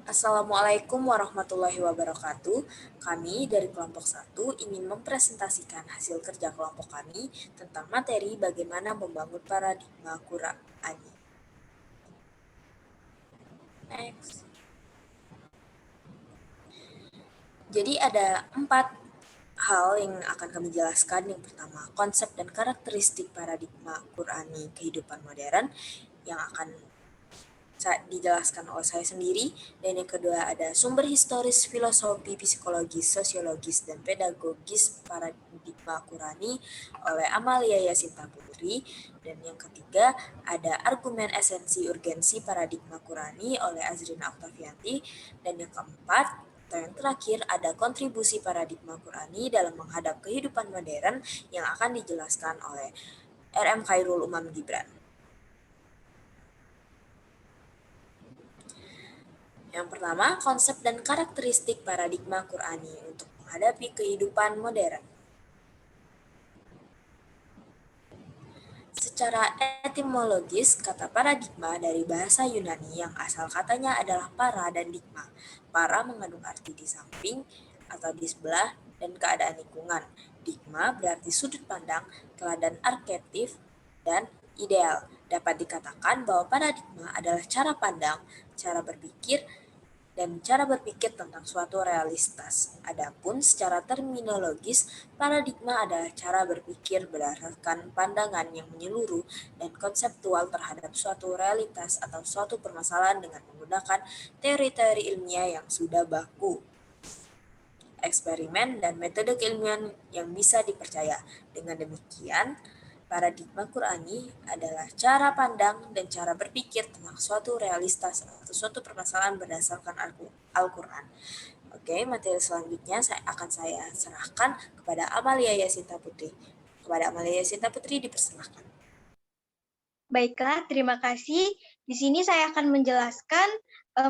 Assalamualaikum warahmatullahi wabarakatuh. Kami dari kelompok 1 ingin mempresentasikan hasil kerja kelompok kami tentang materi bagaimana membangun paradigma Qur'ani. Next. Jadi ada 4 hal yang akan kami jelaskan. Yang pertama, konsep dan karakteristik paradigma Qur'ani kehidupan modern yang akan dijelaskan oleh saya sendiri, dan yang kedua ada sumber historis, filosofi, psikologis, sosiologis, dan pedagogis paradigma Qur'ani oleh Amalia Yasinta Putri, dan yang ketiga ada argumen esensi urgensi paradigma Qur'ani oleh Azrina Oktavianti, dan yang keempat atau yang terakhir ada kontribusi paradigma Qur'ani dalam menghadap kehidupan modern yang akan dijelaskan oleh RM Khairul Umam Gibran. Yang pertama, konsep dan karakteristik paradigma Qur'ani untuk menghadapi kehidupan modern. Secara etimologis, kata paradigma dari bahasa Yunani yang asal katanya adalah para dan digma. Para mengandung arti di samping atau di sebelah dan keadaan lingkungan. Digma berarti sudut pandang, teladan arketip, dan ideal. Dapat dikatakan bahwa paradigma adalah cara pandang, cara berpikir, dan cara berpikir tentang suatu realitas. Adapun secara terminologis, paradigma adalah cara berpikir berdasarkan pandangan yang menyeluruh dan konseptual terhadap suatu realitas atau suatu permasalahan dengan menggunakan teori-teori ilmiah yang sudah baku, eksperimen, dan metode keilmuan yang bisa dipercaya. Dengan demikian, paradigma Qur'ani adalah cara pandang dan cara berpikir tentang suatu realitas atau suatu permasalahan berdasarkan Al-Quran. Oke, materi selanjutnya akan saya serahkan kepada Amalia Yasinta Putri. Kepada Amalia Yasinta Putri dipersilahkan. Baiklah, terima kasih. Di sini saya akan menjelaskan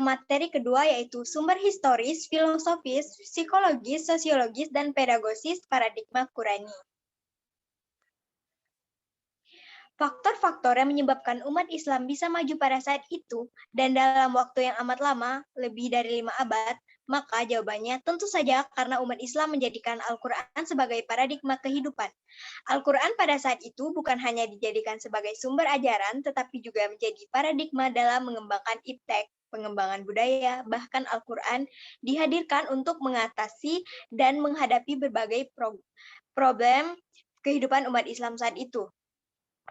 materi kedua, yaitu sumber historis, filosofis, psikologis, sosiologis, dan pedagogis paradigma Qur'ani. Faktor-faktor yang menyebabkan umat Islam bisa maju pada saat itu dan dalam waktu yang amat lama, lebih dari 5 abad, maka jawabannya tentu saja karena umat Islam menjadikan Al-Quran sebagai paradigma kehidupan. Al-Quran pada saat itu bukan hanya dijadikan sebagai sumber ajaran, tetapi juga menjadi paradigma dalam mengembangkan iptek, pengembangan budaya, bahkan Al-Quran dihadirkan untuk mengatasi dan menghadapi berbagai problem kehidupan umat Islam saat itu.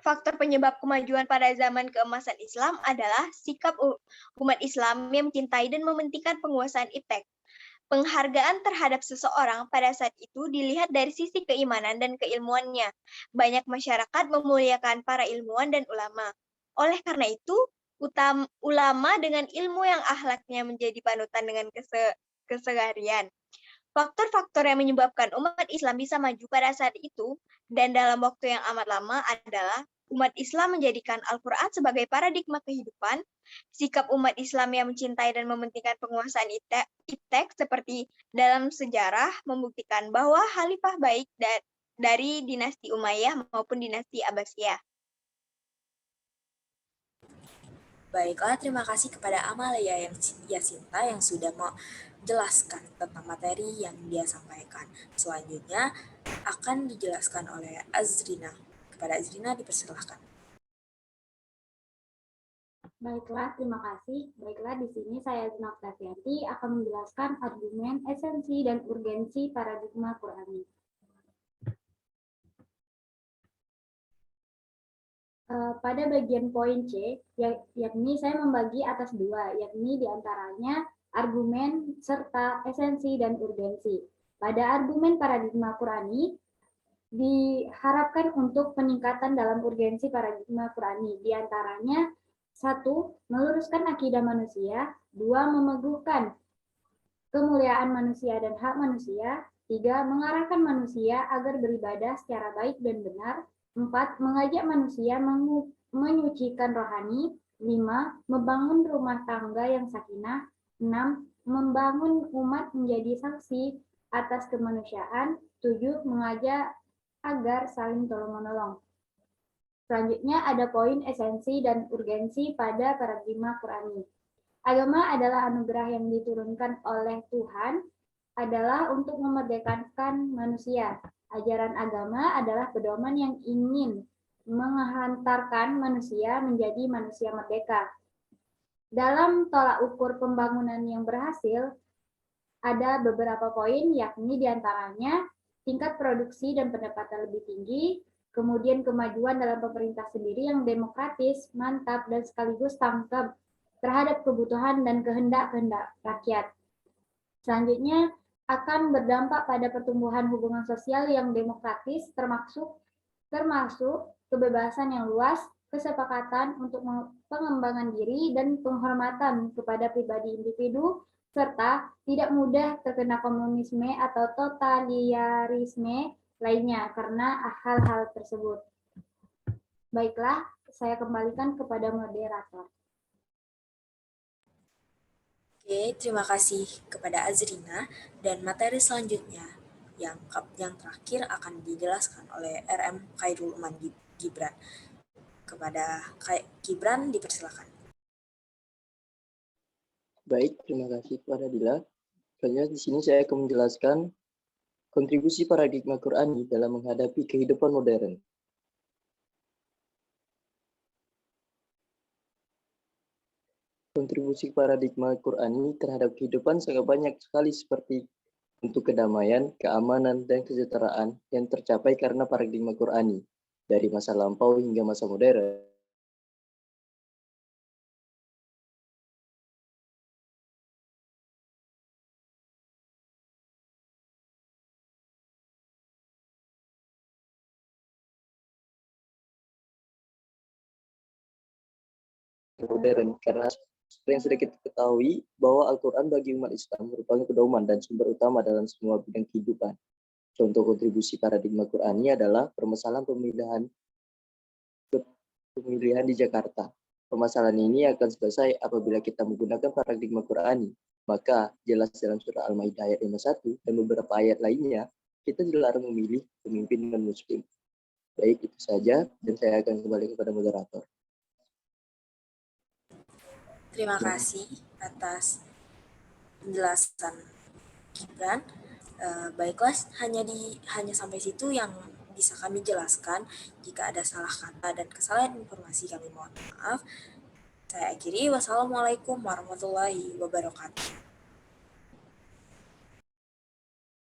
Faktor penyebab kemajuan pada zaman keemasan Islam adalah sikap umat Islam yang mencintai dan mementingkan penguasaan iptek. Penghargaan terhadap seseorang pada saat itu dilihat dari sisi keimanan dan keilmuannya. Banyak masyarakat memuliakan para ilmuwan dan ulama. Oleh karena itu, ulama dengan ilmu yang akhlaknya menjadi panutan dengan keseharian. Faktor-faktor yang menyebabkan umat Islam bisa maju pada saat itu dan dalam waktu yang amat lama adalah umat Islam menjadikan Al-Quran sebagai paradigma kehidupan, sikap umat Islam yang mencintai dan mementingkan penguasaan iptek seperti dalam sejarah membuktikan bahwa khalifah baik dari dinasti Umayyah maupun dinasti Abbasiyah. Baiklah, terima kasih kepada Amalia Yasinta yang sudah menjelaskan tentang materi yang dia sampaikan. Selanjutnya akan dijelaskan oleh Azrina. Kepada Azrina dipersilahkan. Baiklah, terima kasih. Baiklah, di sini saya Zina Oktavianti akan menjelaskan argumen, esensi, dan urgensi paradigma Qur'ani. Pada bagian poin C, yakni saya membagi atas dua, yakni diantaranya argumen serta esensi dan urgensi. Pada argumen paradigma Qur'ani, diharapkan untuk peningkatan dalam urgensi paradigma Qur'ani. Diantaranya, 1. Meluruskan akidah manusia. 2. Memeguhkan kemuliaan manusia dan hak manusia. 3. Mengarahkan manusia agar beribadah secara baik dan benar. 4. Mengajak manusia menyucikan rohani. 5. Membangun rumah tangga yang sakinah. 6. Membangun umat menjadi saksi atas kemanusiaan. 7. Mengajak agar saling tolong-menolong. Selanjutnya ada poin esensi dan urgensi pada paradigma Qurani. Agama adalah anugerah yang diturunkan oleh Tuhan adalah untuk memerdekakan manusia. Ajaran agama adalah pedoman yang ingin menghantarkan manusia menjadi manusia merdeka. Dalam tolak ukur pembangunan yang berhasil, ada beberapa poin, yakni diantaranya tingkat produksi dan pendapatan lebih tinggi, kemudian kemajuan dalam pemerintah sendiri yang demokratis, mantap, dan sekaligus tanggap terhadap kebutuhan dan kehendak-kehendak rakyat. Selanjutnya, akan berdampak pada pertumbuhan hubungan sosial yang demokratis, termasuk kebebasan yang luas, kesepakatan untuk pengembangan diri, dan penghormatan kepada pribadi individu, serta tidak mudah terkena komunisme atau totalitarisme lainnya karena hal-hal tersebut. Baiklah, saya kembalikan kepada moderator. Oke, terima kasih kepada Azrina, dan materi selanjutnya yang terakhir akan dijelaskan oleh RM Khairul Uman Gibran. Kepada Gibran dipersilakan. Baik, terima kasih kepada Dila. Selanjutnya di sini saya akan menjelaskan kontribusi paradigma Qurani dalam menghadapi kehidupan modern. Kontribusi paradigma Qurani terhadap kehidupan sangat banyak sekali, seperti untuk kedamaian, keamanan, dan kesejahteraan yang tercapai karena paradigma Qurani dari masa lampau hingga masa modern. Karena seperti yang sudah kita ketahui bahwa Al-Quran bagi umat Islam merupakan pedoman dan sumber utama dalam semua bidang kehidupan. Contoh kontribusi paradigma Qurani adalah permasalahan pemilihan di Jakarta. Permasalahan ini akan selesai apabila kita menggunakan paradigma Qurani. Maka jelas dalam surah Al-Maidah ayat 51 dan beberapa ayat lainnya, kita dilarang memilih pemimpin non-muslim. Baik, itu saja, dan saya akan kembali kepada moderator. Terima kasih atas penjelasan Gibran. Baiklah, hanya sampai situ yang bisa kami jelaskan. Jika ada salah kata dan kesalahan informasi, kami mohon maaf. Saya akhiri. Wassalamualaikum warahmatullahi wabarakatuh.